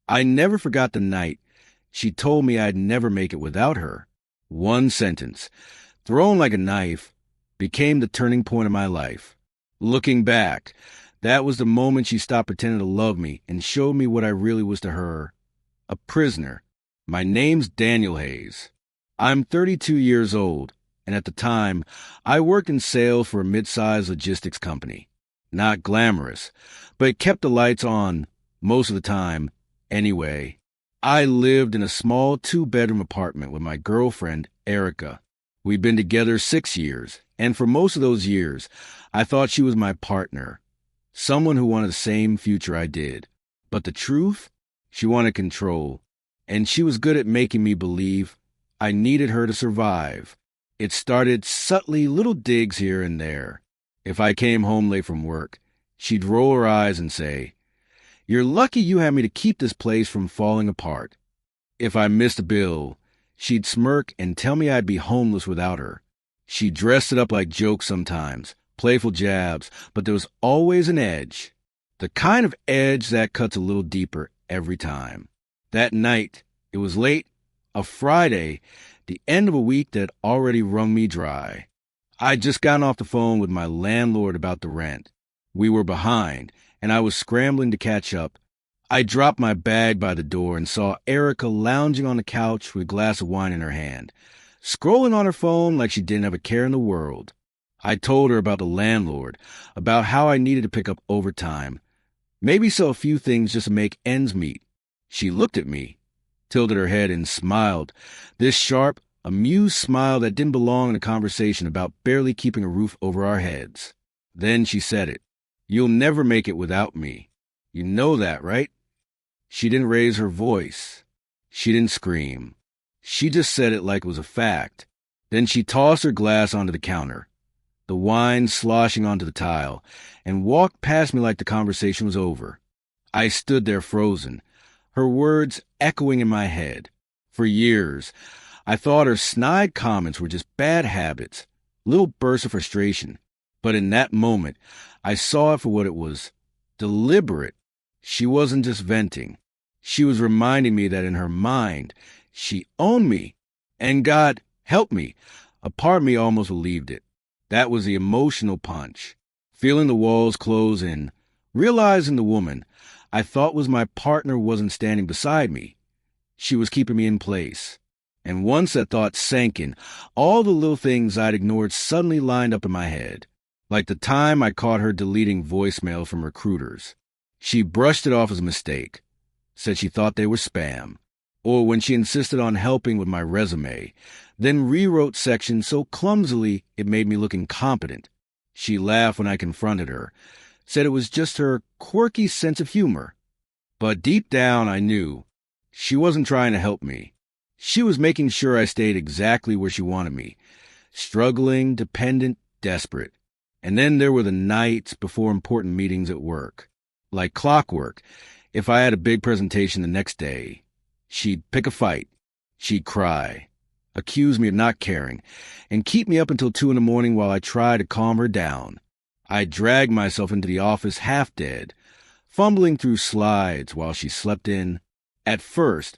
I never forgot the night she told me I'd never make it without her. One sentence, thrown like a knife, became the turning point of my life. Looking back, that was the moment she stopped pretending to love me and showed me what I really was to her. A prisoner. My name's Daniel Hayes. I'm 32 years old, and at the time, I worked in sales for a mid-sized logistics company. Not glamorous, but it kept the lights on most of the time. Anyway, I lived in a small 2-bedroom apartment with my girlfriend, Erica. We'd been together 6 years, and for most of those years, I thought she was my partner, someone who wanted the same future I did. But the truth? She wanted control, and she was good at making me believe I needed her to survive. It started subtly, little digs here and there. If I came home late from work, she'd roll her eyes and say, "You're lucky you had me to keep this place from falling apart." If I missed a bill, she'd smirk and tell me I'd be homeless without her. She dressed it up like jokes sometimes, playful jabs, but there was always an edge. The kind of edge that cuts a little deeper every time. That night, it was late, a Friday, the end of a week that already wrung me dry. I'd just gotten off the phone with my landlord about the rent. We were behind, and I was scrambling to catch up. I dropped my bag by the door and saw Erica lounging on the couch with a glass of wine in her hand, scrolling on her phone like she didn't have a care in the world. I told her about the landlord, about how I needed to pick up overtime, maybe sell a few things just to make ends meet. She looked at me, tilted her head, and smiled, this sharp, amused smile that didn't belong in a conversation about barely keeping a roof over our heads. Then she said it. "You'll never make it without me. You know that, right?" She didn't raise her voice. She didn't scream. She just said it like it was a fact. Then she tossed her glass onto the counter, the wine sloshing onto the tile, and walked past me like the conversation was over. I stood there frozen, her words echoing in my head. For years, I thought her snide comments were just bad habits, little bursts of frustration. But in that moment, I saw it for what it was, deliberate. She wasn't just venting. She was reminding me that in her mind, she owned me. And God, help me, a part of me almost believed it. That was the emotional punch. Feeling the walls close in, realizing the woman I thought was my partner wasn't standing beside me. She was keeping me in place. And once that thought sank in, all the little things I'd ignored suddenly lined up in my head. Like the time I caught her deleting voicemail from recruiters. She brushed it off as a mistake, said she thought they were spam. Or when she insisted on helping with my resume, then rewrote sections so clumsily it made me look incompetent. She laughed when I confronted her, said it was just her quirky sense of humor. But deep down I knew she wasn't trying to help me. She was making sure I stayed exactly where she wanted me, struggling, dependent, desperate. And then there were the nights before important meetings at work. Like clockwork, if I had a big presentation the next day, she'd pick a fight. She'd cry, accuse me of not caring, and keep me up until 2 a.m. while I tried to calm her down. I'd drag myself into the office half dead, fumbling through slides while she slept in. At first,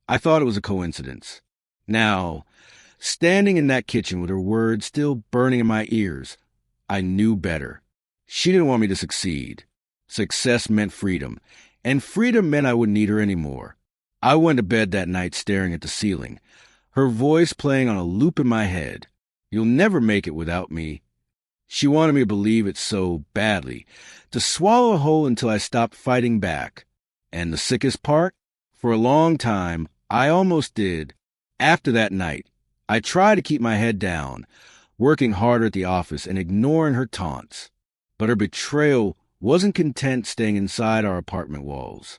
I thought it was a coincidence. Now, standing in that kitchen with her words still burning in my ears, I knew better. She didn't want me to succeed. Success meant freedom, and freedom meant I wouldn't need her anymore. I went to bed that night staring at the ceiling, her voice playing on a loop in my head. "You'll never make it without me." She wanted me to believe it so badly, to swallow a whole until I stopped fighting back. And the sickest part? For a long time, I almost did. After that night, I tried to keep my head down, working harder at the office and ignoring her taunts. But her betrayal wasn't content staying inside our apartment walls.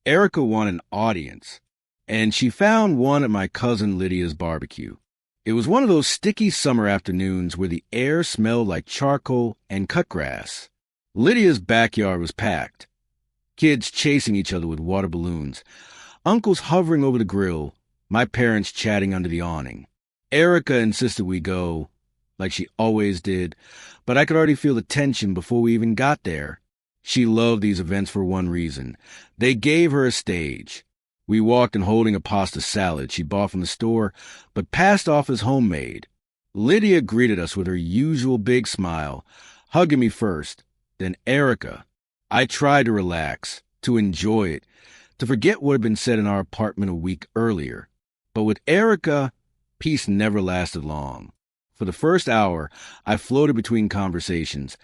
Erica wanted an audience, and she found one at my cousin Lydia's barbecue. It was one of those sticky summer afternoons where the air smelled like charcoal and cut grass. Lydia's backyard was packed. Kids chasing each other with water balloons, uncles hovering over the grill, my parents chatting under the awning. Erica insisted we go, like she always did, but I could already feel the tension before we even got there. She loved these events for one reason. They gave her a stage. We walked in holding a pasta salad she bought from the store, but passed off as homemade. Lydia greeted us with her usual big smile, hugging me first, then Erica. I tried to relax, to enjoy it, to forget what had been said in our apartment a week earlier. But with Erica, peace never lasted long. For the first hour, I floated between conversations,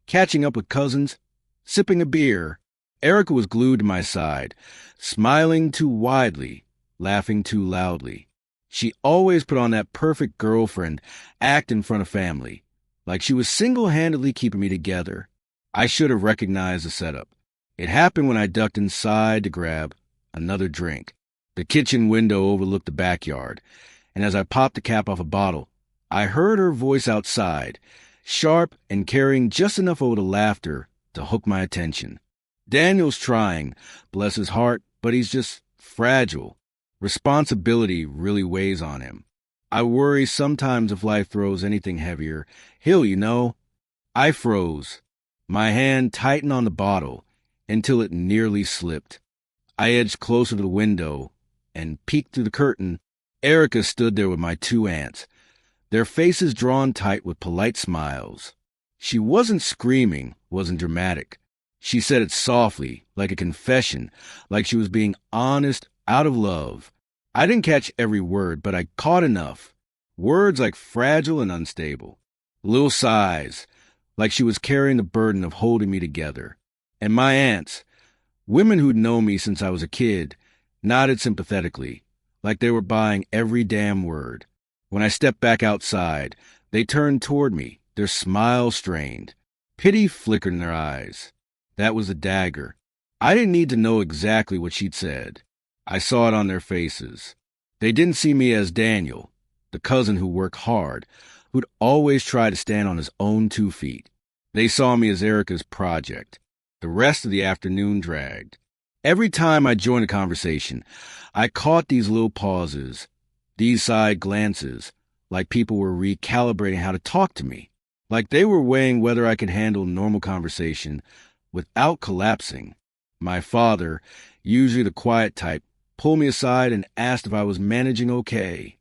catching up with cousins, sipping a beer. Erica was glued to my side, smiling too widely, laughing too loudly. She always put on that perfect girlfriend act in front of family, like she was single-handedly keeping me together. I should have recognized the setup. It happened when I ducked inside to grab another drink. The kitchen window overlooked the backyard, and as I popped the cap off a bottle, I heard her voice outside, sharp and carrying just enough over the laughter to hook my attention. Daniel's trying, bless his heart, but he's just fragile. Responsibility really weighs on him. I worry sometimes if life throws anything heavier, he'll. I froze. My hand tightened on the bottle until it nearly slipped. I edged closer to the window and peeked through the curtain. Erica stood there with my two aunts, their faces drawn tight with polite smiles. She wasn't screaming, wasn't dramatic. She said it softly, like a confession, like she was being honest out of love. I didn't catch every word, but I caught enough. Words like fragile and unstable. Little sighs, like she was carrying the burden of holding me together. And my aunts, women who'd known me since I was a kid, nodded sympathetically, like they were buying every damn word. When I stepped back outside, they turned toward me, their smiles strained. Pity flickered in their eyes. That was a dagger. I didn't need to know exactly what she'd said. I saw it on their faces. They didn't see me as Daniel, the cousin who worked hard, who'd always try to stand on his own 2 feet. They saw me as Erica's project. The rest of the afternoon dragged. Every time I joined a conversation, I caught these little pauses, these side glances, like people were recalibrating how to talk to me, like they were weighing whether I could handle normal conversation without collapsing. My father, usually the quiet type, pulled me aside and asked if I was managing okay.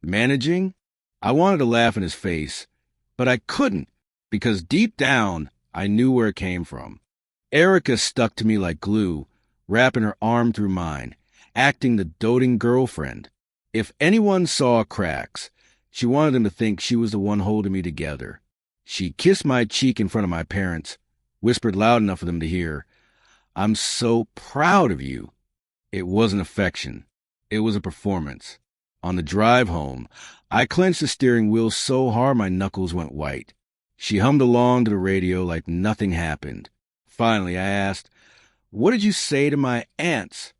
Managing? I wanted to laugh in his face, but I couldn't, because deep down, I knew where it came from. Erica stuck to me like glue, wrapping her arm through mine, acting the doting girlfriend. If anyone saw cracks, she wanted them to think she was the one holding me together. She kissed my cheek in front of my parents, whispered loud enough for them to hear, "I'm so proud of you." It wasn't affection. It was a performance. On the drive home, I clenched the steering wheel so hard my knuckles went white. She hummed along to the radio like nothing happened. Finally, I asked, "What did you say to my aunts?"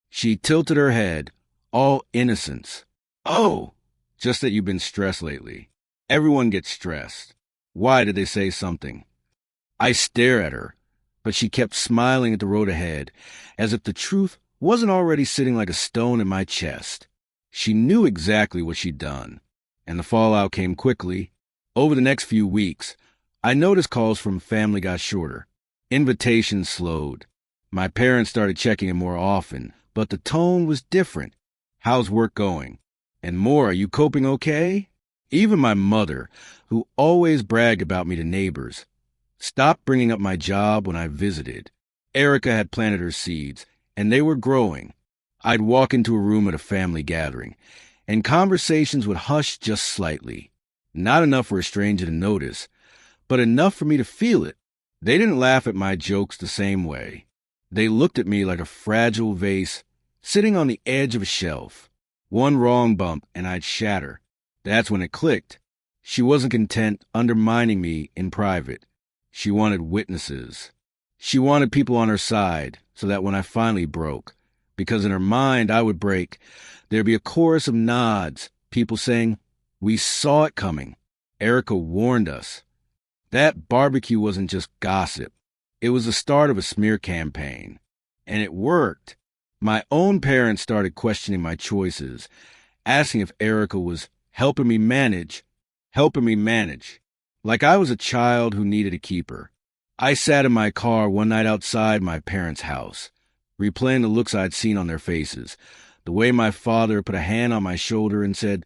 She tilted her head, all innocence. "Oh, just that you've been stressed lately. Everyone gets stressed. Why did they say something?" I stared at her, but she kept smiling at the road ahead, as if the truth wasn't already sitting like a stone in my chest. She knew exactly what she'd done, and the fallout came quickly. Over the next few weeks, I noticed calls from family got shorter. Invitations slowed. My parents started checking in more often, but the tone was different. "How's work going?" And more, "Are you coping okay?" Even my mother, who always bragged about me to neighbors, stopped bringing up my job when I visited. Erica had planted her seeds, and they were growing. I'd walk into a room at a family gathering, and conversations would hush just slightly. Not enough for a stranger to notice, but enough for me to feel it. They didn't laugh at my jokes the same way. They looked at me like a fragile vase sitting on the edge of a shelf. One wrong bump and I'd shatter. That's when it clicked. She wasn't content undermining me in private. She wanted witnesses. She wanted people on her side so that when I finally broke, because in her mind I would break, there'd be a chorus of nods, people saying, "We saw it coming. Erica warned us." That barbecue wasn't just gossip. It was the start of a smear campaign. And it worked. My own parents started questioning my choices, asking if Erica was helping me manage, like I was a child who needed a keeper. I sat in my car one night outside my parents' house, replaying the looks I'd seen on their faces, the way my father put a hand on my shoulder and said,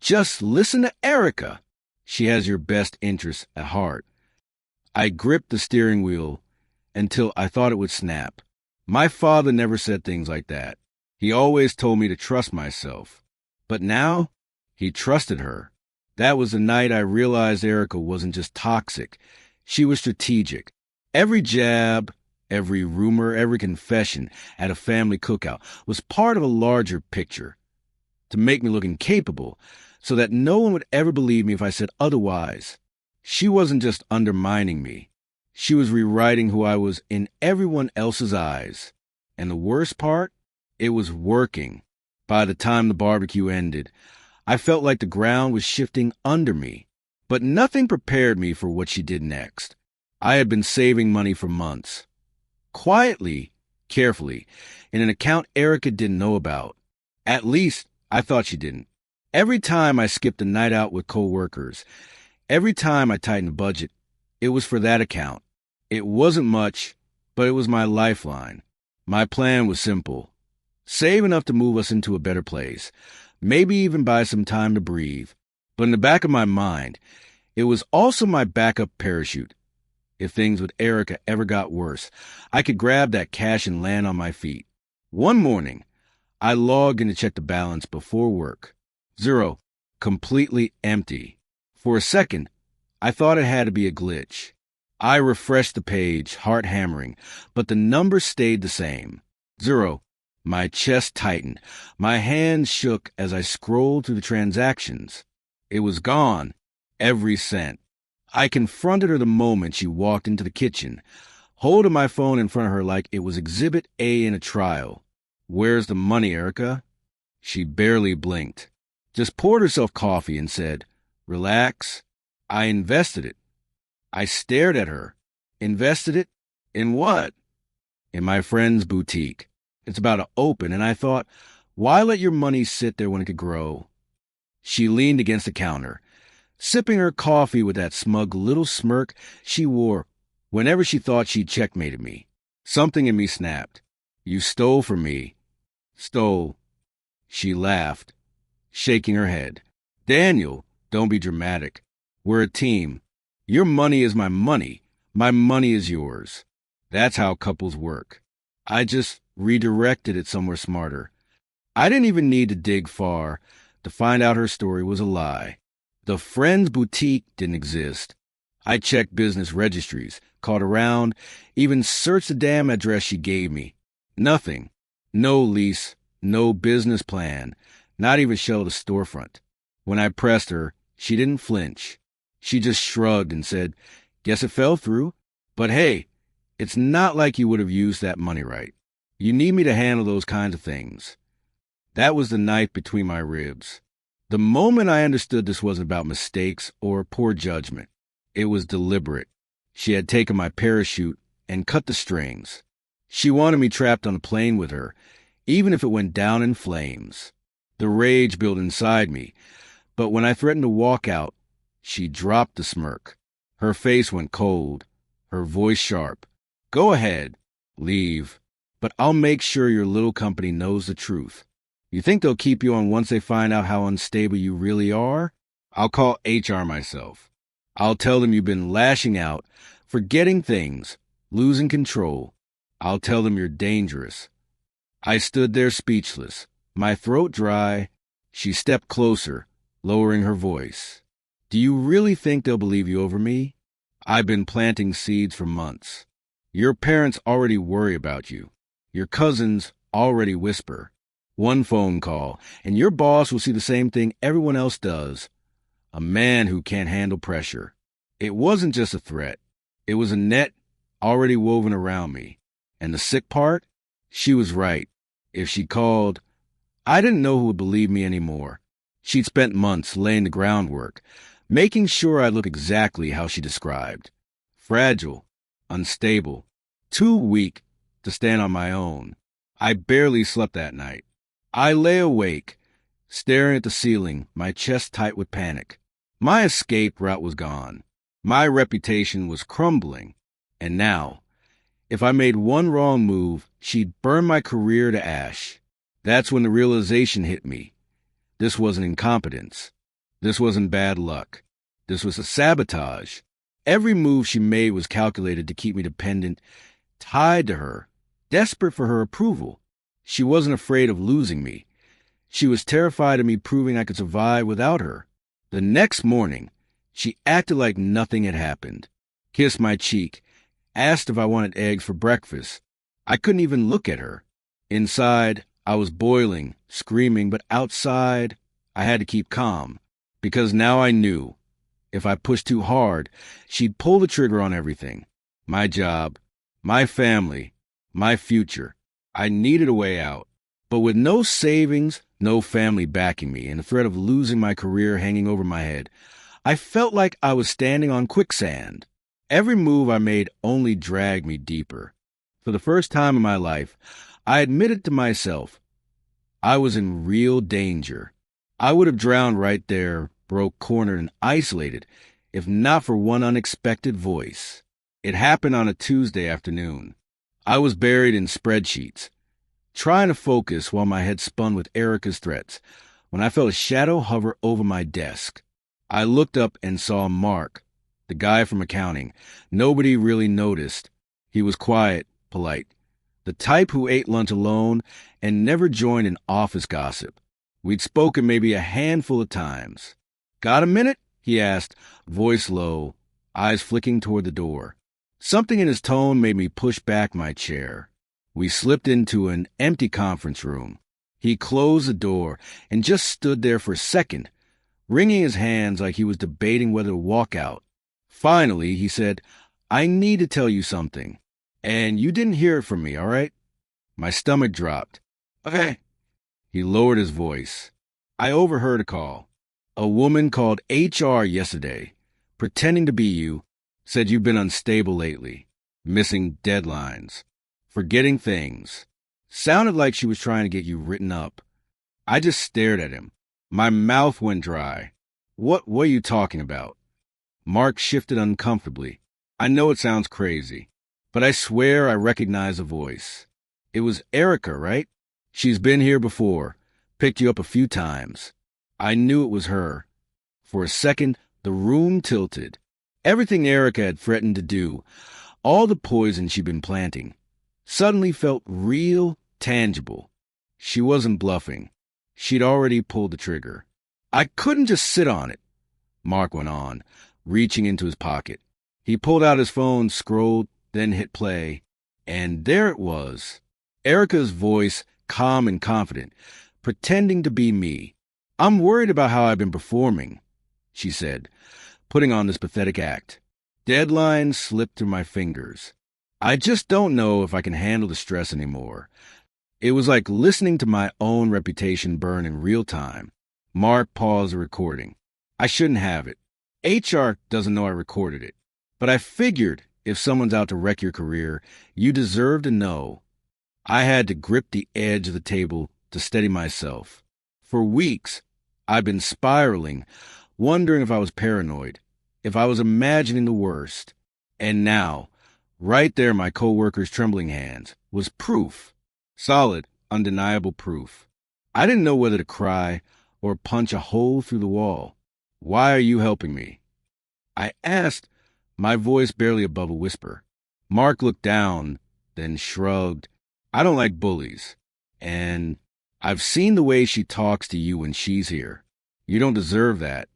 "Just listen to Erica. She has your best interests at heart." I gripped the steering wheel until I thought it would snap. My father never said things like that. He always told me to trust myself. But now, he trusted her. That was the night I realized Erica wasn't just toxic. She was strategic. Every jab, every rumor, every confession at a family cookout was part of a larger picture, to make me look incapable, so that no one would ever believe me if I said otherwise. She wasn't just undermining me. She was rewriting who I was in everyone else's eyes. And the worst part? It was working. By the time the barbecue ended, I felt like the ground was shifting under me. But nothing prepared me for what she did next. I had been saving money for months. Quietly, carefully, in an account Erica didn't know about. At least, I thought she didn't. Every time I skipped a night out with coworkers, every time I tightened the budget, it was for that account. It wasn't much, but it was my lifeline. My plan was simple. Save enough to move us into a better place, maybe even buy some time to breathe. But in the back of my mind, it was also my backup parachute. If things with Erica ever got worse, I could grab that cash and land on my feet. One morning, I logged in to check the balance before work. 0. Completely empty. For a second, I thought it had to be a glitch. I refreshed the page, heart hammering, but the number stayed the same. 0. My chest tightened. My hands shook as I scrolled through the transactions. It was gone. Every cent. I confronted her the moment she walked into the kitchen, holding my phone in front of her like it was Exhibit A in a trial. "Where's the money, Erica?" She barely blinked, just poured herself coffee and said, "Relax. I invested it." I stared at her. Invested it? In what? In my friend's boutique. It's about to open, and I thought, why let your money sit there when it could grow? She leaned against the counter, sipping her coffee with that smug little smirk she wore whenever she thought she'd checkmated me. Something in me snapped. "You stole from me." "Stole." She laughed, shaking her head. "Daniel, don't be dramatic. We're a team. Your money is my money. My money is yours. That's how couples work." I just redirected it somewhere smarter. I didn't even need to dig far to find out her story was a lie. The friend's boutique didn't exist. I checked business registries, called around, even searched the damn address she gave me. Nothing. No lease, no business plan, not even showed a storefront. When I pressed her, she didn't flinch. She just shrugged and said, "Guess it fell through. But hey, it's not like you would have used that money right. You need me to handle those kinds of things." That was the knife between my ribs. The moment I understood this wasn't about mistakes or poor judgment, it was deliberate. She had taken my parachute and cut the strings. She wanted me trapped on a plane with her, even if it went down in flames. The rage built inside me, but when I threatened to walk out, she dropped the smirk. Her face went cold, her voice sharp. "Go ahead. Leave. But I'll make sure your little company knows the truth. You think they'll keep you on once they find out how unstable you really are? I'll call HR myself. I'll tell them you've been lashing out, forgetting things, losing control. I'll tell them you're dangerous." I stood there speechless, my throat dry. She stepped closer, lowering her voice. "Do you really think they'll believe you over me? I've been planting seeds for months. Your parents already worry about you. Your cousins already whisper. One phone call, and your boss will see the same thing everyone else does. A man who can't handle pressure." It wasn't just a threat. It was a net already woven around me. And the sick part? She was right. If she called, I didn't know who would believe me anymore. She'd spent months laying the groundwork, making sure I look exactly how she described. Fragile, unstable, too weak to stand on my own. I barely slept that night. I lay awake, staring at the ceiling, my chest tight with panic. My escape route was gone. My reputation was crumbling. And now, If I made one wrong move, she'd burn my career to ash. That's when the realization hit me. This wasn't incompetence. This wasn't bad luck. This was a sabotage. Every move she made was calculated to keep me dependent, tied to her, desperate for her approval. She wasn't afraid of losing me. She was terrified of me proving I could survive without her. The next morning, she acted like nothing had happened, kissed my cheek, asked if I wanted eggs for breakfast. I couldn't even look at her. Inside, I was boiling, screaming, but outside, I had to keep calm, because now I knew if I pushed too hard, she'd pull the trigger on everything. My job, my family, my future. I needed a way out. But with no savings, no family backing me, and the threat of losing my career hanging over my head, I felt like I was standing on quicksand. Every move I made only dragged me deeper. For the first time in my life, I admitted to myself I was in real danger. I would have drowned right there, broke, cornered, and isolated, if not for one unexpected voice. It happened on a Tuesday afternoon. I was buried in spreadsheets, trying to focus while my head spun with Erica's threats, when I felt a shadow hover over my desk. I looked up and saw Mark, the guy from accounting. Nobody really noticed. He was quiet, polite, the type who ate lunch alone and never joined in office gossip. We'd spoken maybe a handful of times. "Got a minute?" he asked, voice low, eyes flicking toward the door. Something in his tone made me push back my chair. We slipped into an empty conference room. He closed the door and just stood there for a second, wringing his hands like he was debating whether to walk out. Finally, he said, "I need to tell you something. And you didn't hear it from me, all right?" My stomach dropped. "Okay." He lowered his voice. "I overheard a call. A woman called HR yesterday, pretending to be you, said you've been unstable lately, missing deadlines, forgetting things. Sounded like she was trying to get you written up." I just stared at him. My mouth went dry. What are you talking about?" Mark shifted uncomfortably. "I know it sounds crazy, but I swear I recognize the voice. It was Erica, right? She's been here before, picked you up a few times." I knew it was her. For a second, the room tilted. Everything Erica had threatened to do, all the poison she'd been planting, suddenly felt real, tangible. She wasn't bluffing. She'd already pulled the trigger. "I couldn't just sit on it," Mark went on, reaching into his pocket. He pulled out his phone, scrolled, then hit play. And there it was. Erica's voice, calm and confident, pretending to be me. "I'm worried about how I've been performing," she said, putting on this pathetic act. Deadlines slipped through my fingers. "I just don't know if I can handle the stress anymore." It was like listening to my own reputation burn in real time. Mark paused the recording. "I shouldn't have it. HR doesn't know I recorded it. But I figured if someone's out to wreck your career, you deserve to know." I had to grip the edge of the table to steady myself. For weeks, I'd been spiraling, wondering if I was paranoid, if I was imagining the worst. And now, right there in my coworker's trembling hands, was proof. Solid, undeniable proof. I didn't know whether to cry or punch a hole through the wall. "Why are you helping me?" I asked, my voice barely above a whisper. Mark looked down, then shrugged. "I don't like bullies. And I've seen the way she talks to you when she's here. You don't deserve that."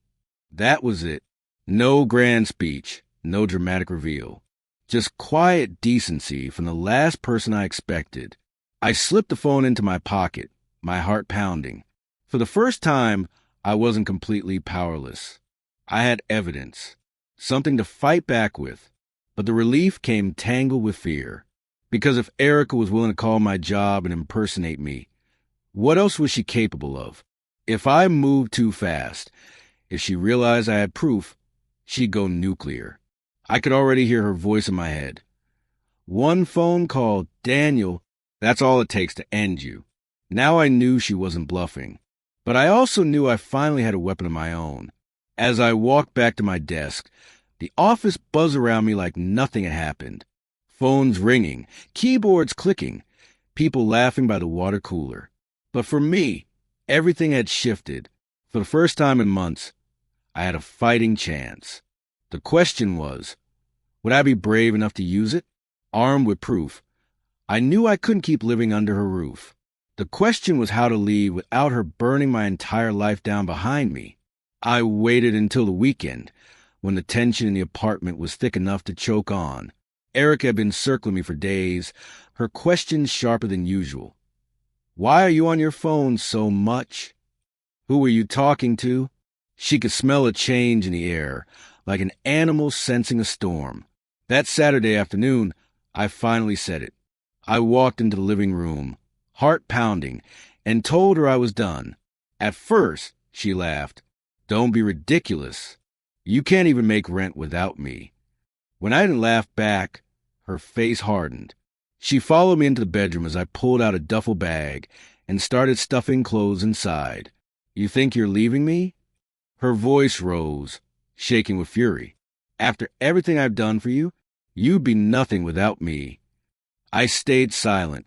That was it. No grand speech, no dramatic reveal. Just quiet decency from the last person I expected. I slipped the phone into my pocket, my heart pounding. For the first time, I wasn't completely powerless. I had evidence, something to fight back with. But the relief came tangled with fear. Because if Erica was willing to call my job and impersonate me, what else was she capable of? If I moved too fast, if she realized I had proof, she'd go nuclear. I could already hear her voice in my head. "One phone call, Daniel, that's all it takes to end you." Now I knew she wasn't bluffing. But I also knew I finally had a weapon of my own. As I walked back to my desk, the office buzzed around me like nothing had happened. Phones ringing, keyboards clicking, people laughing by the water cooler. But for me, everything had shifted. For the first time in months, I had a fighting chance. The question was, would I be brave enough to use it? Armed with proof, I knew I couldn't keep living under her roof. The question was how to leave without her burning my entire life down behind me. I waited until the weekend, when the tension in the apartment was thick enough to choke on. Erica had been circling me for days, her questions sharper than usual. Why are you on your phone so much? Who were you talking to? She could smell a change in the air, like an animal sensing a storm. That Saturday afternoon, I finally said it. I walked into the living room, heart pounding, and told her I was done. At first, she laughed. Don't be ridiculous. You can't even make rent without me. When I didn't laugh back, her face hardened. She followed me into the bedroom as I pulled out a duffel bag and started stuffing clothes inside. You think you're leaving me? Her voice rose, shaking with fury. After everything I've done for you, you'd be nothing without me. I stayed silent,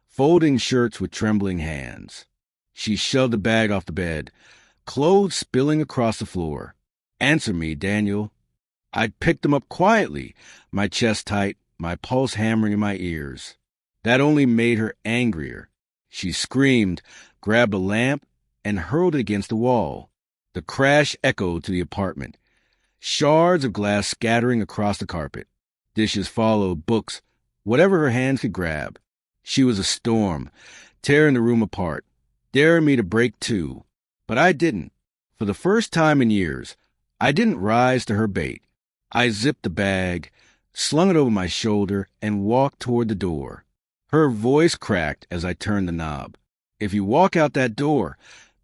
folding shirts with trembling hands. She shoved the bag off the bed, clothes spilling across the floor. Answer me, Daniel. I picked them up quietly, my chest tight, my pulse hammering in my ears. That only made her angrier. She screamed, grabbed a lamp, and hurled it against the wall. The crash echoed to the apartment, shards of glass scattering across the carpet. Dishes followed, books, whatever her hands could grab. She was a storm, tearing the room apart, daring me to break too. But I didn't. For the first time in years, I didn't rise to her bait. I zipped the bag, slung it over my shoulder, and walked toward the door. Her voice cracked as I turned the knob. If you walk out that door,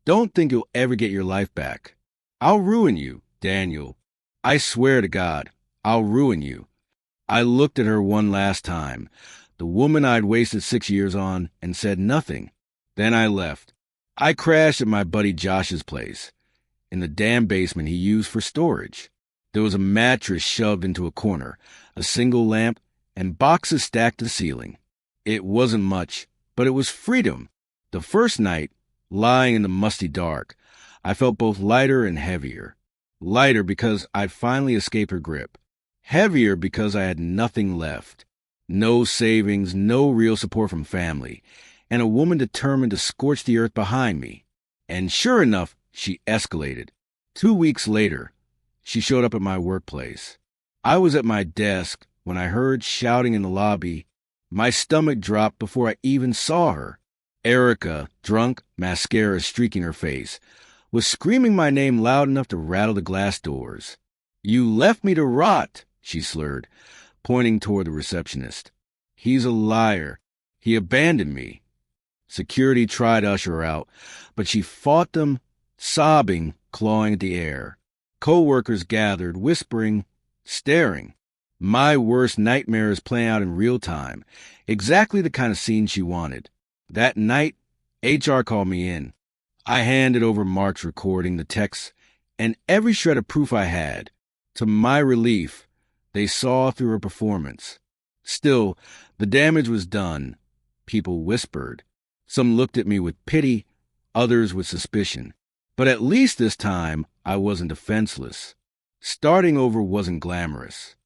don't think you'll ever get your life back. I'll ruin you, Daniel. I swear to God, I'll ruin you. I looked at her one last time, the woman I'd wasted 6 years on, and said nothing. Then I left. I crashed at my buddy Josh's place, in the damn basement he used for storage. There was a mattress shoved into a corner, a single lamp, and boxes stacked to the ceiling. It wasn't much, but it was freedom. The first night, lying in the musty dark, I felt both lighter and heavier. Lighter because I'd finally escaped her grip. Heavier because I had nothing left. No savings, no real support from family, and a woman determined to scorch the earth behind me. And sure enough, she escalated. 2 weeks later, she showed up at my workplace. I was at my desk when I heard shouting in the lobby. My stomach dropped before I even saw her. Erica, drunk, mascara streaking her face, was screaming my name loud enough to rattle the glass doors. You left me to rot, she slurred, pointing toward the receptionist. He's a liar. He abandoned me. Security tried to usher her out, but she fought them, sobbing, clawing at the air. Co-workers gathered, whispering, staring. My worst nightmare is playing out in real time, exactly the kind of scene she wanted. That night, HR called me in. I handed over Mark's recording, the texts, and every shred of proof I had. To my relief, they saw through her performance. Still, the damage was done. People whispered. Some looked at me with pity, others with suspicion. But at least this time, I wasn't defenseless. Starting over wasn't glamorous.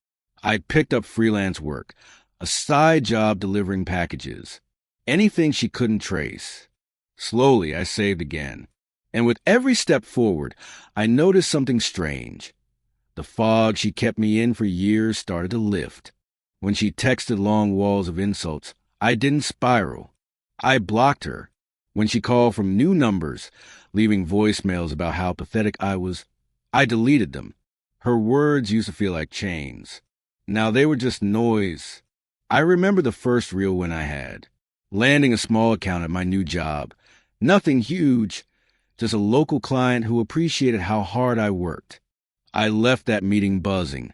I picked up freelance work, a side job delivering packages. Anything she couldn't trace. Slowly, I saved again. And with every step forward, I noticed something strange. The fog she kept me in for years started to lift. When she texted long walls of insults, I didn't spiral. I blocked her. When she called from new numbers, leaving voicemails about how pathetic I was, I deleted them. Her words used to feel like chains. Now they were just noise. I remember the first real win I had. Landing a small account at my new job. Nothing huge, just a local client who appreciated how hard I worked. I left that meeting buzzing,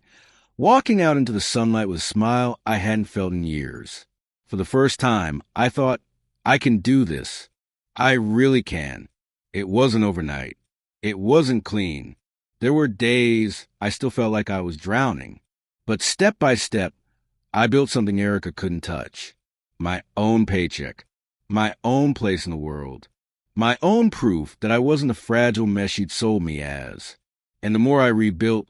walking out into the sunlight with a smile I hadn't felt in years. For the first time, I thought, I can do this. I really can. It wasn't overnight. It wasn't clean. There were days I still felt like I was drowning. But step by step, I built something Erica couldn't touch. My own paycheck. My own place in the world. My own proof that I wasn't the fragile mess she'd sold me as. And the more I rebuilt,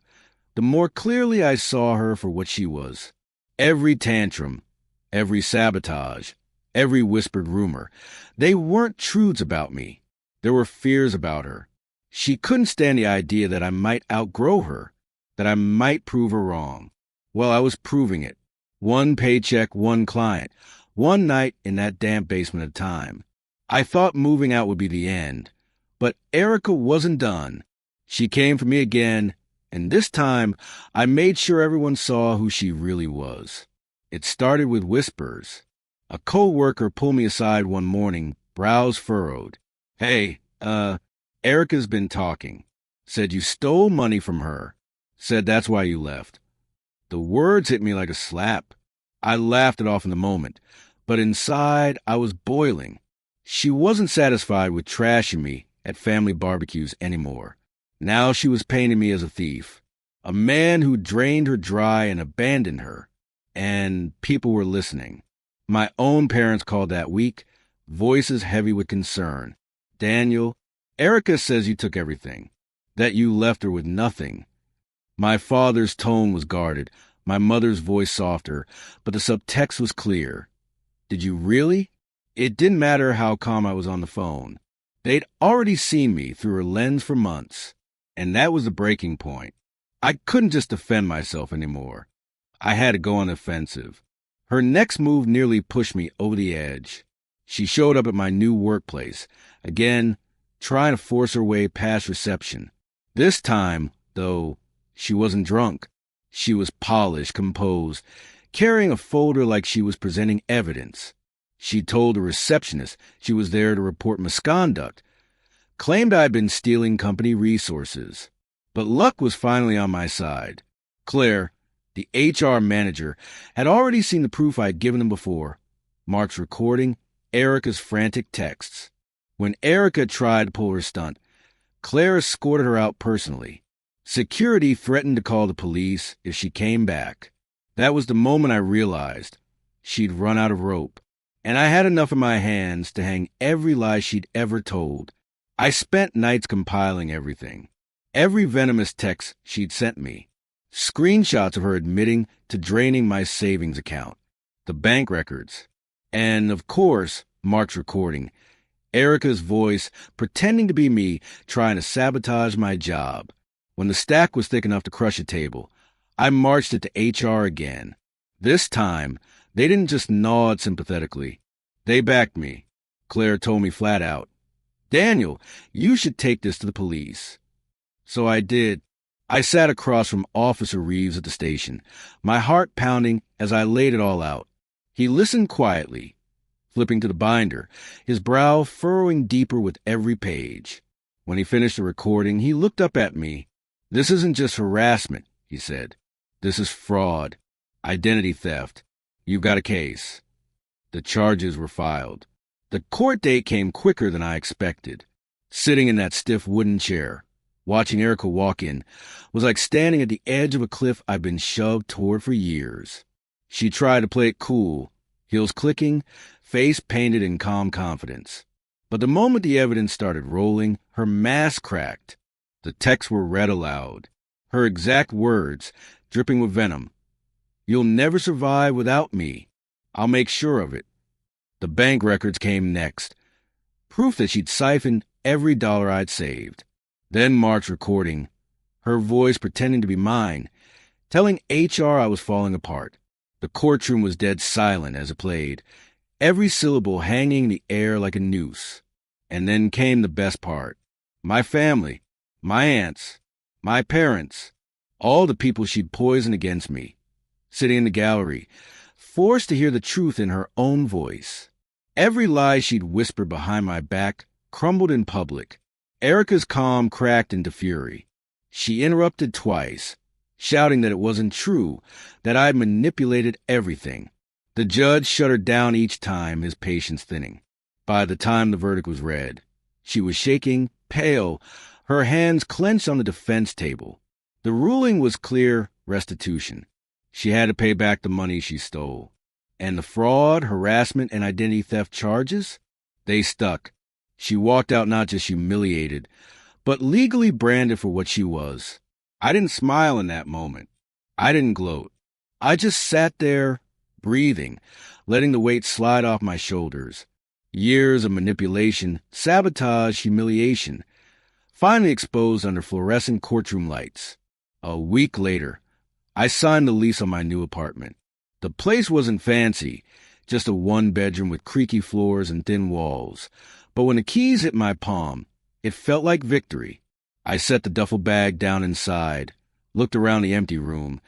the more clearly I saw her for what she was. Every tantrum, every sabotage, every whispered rumor, they weren't truths about me. There were fears about her. She couldn't stand the idea that I might outgrow her, that I might prove her wrong. Well, I was proving it. One paycheck, one client, one night in that damp basement at a time. I thought moving out would be the end, but Erica wasn't done. She came for me again, and this time I made sure everyone saw who she really was. It started with whispers. A co-worker pulled me aside one morning, brows furrowed. "Hey, Erica's been talking. Said you stole money from her. Said that's why you left." The words hit me like a slap. I laughed it off in the moment, but inside I was boiling. She wasn't satisfied with trashing me at family barbecues anymore. Now she was painting me as a thief, a man who drained her dry and abandoned her. And people were listening. My own parents called that week, voices heavy with concern. "Daniel, Erica says you took everything, that you left her with nothing." My father's tone was guarded, my mother's voice softer, but the subtext was clear. "Did you really?" It didn't matter how calm I was on the phone. They'd already seen me through her lens for months, and that was the breaking point. I couldn't just defend myself anymore. I had to go on the offensive. Her next move nearly pushed me over the edge. She showed up at my new workplace, again, trying to force her way past reception. This time, though, she wasn't drunk. She was polished, composed, carrying a folder like she was presenting evidence. She told the receptionist she was there to report misconduct, claimed I'd been stealing company resources. But luck was finally on my side. Claire, the HR manager, had already seen the proof I'd given them before. Mark's recording, Erica's frantic texts. When Erica tried to pull her stunt, Claire escorted her out personally. Security threatened to call the police if she came back. That was the moment I realized she'd run out of rope, and I had enough in my hands to hang every lie she'd ever told. I spent nights compiling everything. Every venomous text she'd sent me. Screenshots of her admitting to draining my savings account. The bank records. And, of course, Mark's recording. Erica's voice pretending to be me trying to sabotage my job. When the stack was thick enough to crush a table, I marched it to HR again. This time, they didn't just nod sympathetically. They backed me. Claire told me flat out, "Daniel, you should take this to the police." So I did. I sat across from Officer Reeves at the station, my heart pounding as I laid it all out. He listened quietly, flipping to the binder, his brow furrowing deeper with every page. When he finished the recording, he looked up at me. "This isn't just harassment," he said. "This is fraud, identity theft. You've got a case." The charges were filed. The court date came quicker than I expected. Sitting in that stiff wooden chair, watching Erica walk in, was like standing at the edge of a cliff I've been shoved toward for years. She tried to play it cool, heels clicking, face painted in calm confidence. But the moment the evidence started rolling, her mask cracked. The texts were read aloud. Her exact words, dripping with venom. "You'll never survive without me. I'll make sure of it." The bank records came next. Proof that she'd siphoned every dollar I'd saved. Then Mark's recording, her voice pretending to be mine, telling HR I was falling apart. The courtroom was dead silent as it played, every syllable hanging in the air like a noose. And then came the best part. My family, my aunts, my parents, all the people she'd poisoned against me, sitting in the gallery, forced to hear the truth in her own voice. Every lie she'd whispered behind my back crumbled in public. Erica's calm cracked into fury. She interrupted twice, shouting that it wasn't true, that I'd manipulated everything. The judge shut her down each time, his patience thinning. By the time the verdict was read, she was shaking, pale, her hands clenched on the defense table. The ruling was clear restitution. She had to pay back the money she stole. And the fraud, harassment, and identity theft charges? They stuck. She walked out not just humiliated, but legally branded for what she was. I didn't smile in that moment. I didn't gloat. I just sat there, breathing, letting the weight slide off my shoulders. Years of manipulation, sabotage, humiliation, finally exposed under fluorescent courtroom lights. A week later, I signed the lease on my new apartment. The place wasn't fancy, just a one-bedroom with creaky floors and thin walls. But when the keys hit my palm, it felt like victory. I set the duffel bag down inside, looked around the empty room,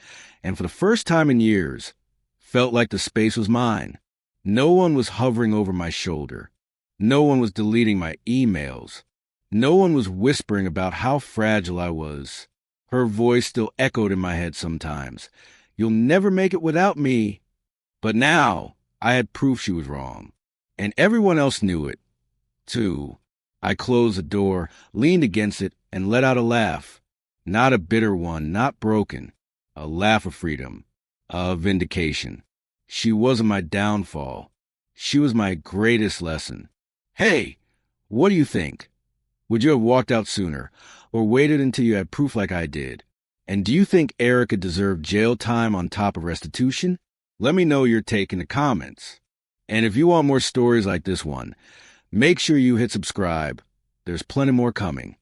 and for the first time in years, felt like the space was mine. No one was hovering over my shoulder. No one was deleting my emails. No one was whispering about how fragile I was. Her voice still echoed in my head sometimes. You'll never make it without me. But now, I had proof she was wrong. And everyone else knew it, too. I closed the door, leaned against it, and let out a laugh. Not a bitter one, not broken. A laugh of freedom. Of vindication. She wasn't my downfall. She was my greatest lesson. Hey, what do you think? Would you have walked out sooner, or waited until you had proof like I did? And do you think Erica deserved jail time on top of restitution? Let me know your take in the comments. And if you want more stories like this one, make sure you hit subscribe. There's plenty more coming.